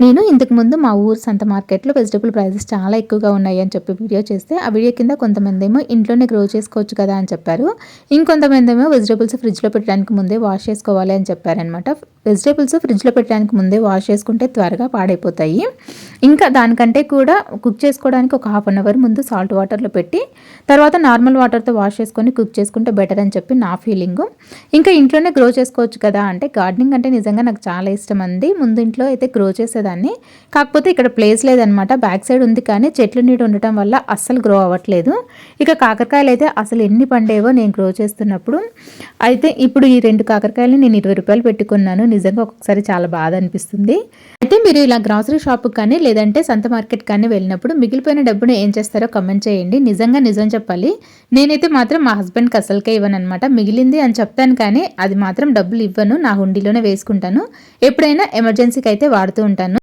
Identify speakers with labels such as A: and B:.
A: నేను ఇంతకుముందు మా ఊరు సంత మార్కెట్‌లో వెజిటబుల్ ప్రైసెస్ చాలా ఎక్కువగా ఉన్నాయి అని చెప్పి వీడియో చేస్తే, ఆ వీడియో కింద కొంతమందేమో ఇంట్లోనే గ్రో చేసుకోవచ్చు కదా అని చెప్పారు. ఇంకొంతమందేమో వెజిటబుల్స్ ఫ్రిడ్జ్‌లో పెట్టడానికి ముందే వాష్ చేసుకోవాలి అని చెప్పారనమాట. వెజిటబుల్స్ ఫ్రిడ్జ్‌లో పెట్టడానికి ముందే వాష్ చేసుకుంటే త్వరగా పాడైపోతాయి. ఇంకా దానికంటే కూడా కుక్ చేసుకోవడానికి ఒక హాఫ్ అన్ అవర్ ముందు సాల్ట్ వాటర్‌లో పెట్టి, తర్వాత నార్మల్ వాటర్‌తో వాష్ చేసుకొని కుక్ చేసుకుంటే బెటర్ అని చెప్పి నా ఫీలింగు. ఇంకా ఇంట్లోనే గ్రో చేసుకోవచ్చు కదా అంటే, గార్డెనింగ్ అంటే నిజంగా నాకు చాలా ఇష్టం అండి. ముందు ఇంట్లో అయితే గ్రో చేసేదాన్ని. కాకపోతే ఇక్కడ ప్లేస్ లేదనమాట. బ్యాక్ సైడ్ ఉంది కానీ చెట్లు నీడ ఉండటం వల్ల అస్సలు గ్రో అవ్వట్లేదు. ఇక కాకరకాయలు అయితే అసలు ఎన్ని పండేవో నేను గ్రో చేస్తున్నప్పుడు. అయితే ఇప్పుడు ఈ 2 కాకరకాయలని నేను ₹20 పెట్టుకున్నాను. నిజంగా ఒక్కొక్కసారి చాలా బాధ అనిపిస్తుంది. అయితే మీరు ఇలా గ్రాసరీ షాప్‌కి కానీ లేదంటే సంత మార్కెట్ కానీ వెళ్ళినప్పుడు మిగిలిపోయిన డబ్బును ఏం చేస్తారో కామెంట్ చేయండి. నిజంగా నిజం చెప్పాలి. నేనైతే మాత్రం మా హస్బెండ్‌కి అసలుకే ఇవ్వననమాట. మిగిలింది అని చెప్తాను కానీ అది మాత్రం డబ్బులు ఇవ్వను. నా హుండీలోనే వేసుకుంటాను. ఎప్పుడైనా ఎమర్జెన్సీకి అయితే వాడుతూ ఉంటాను.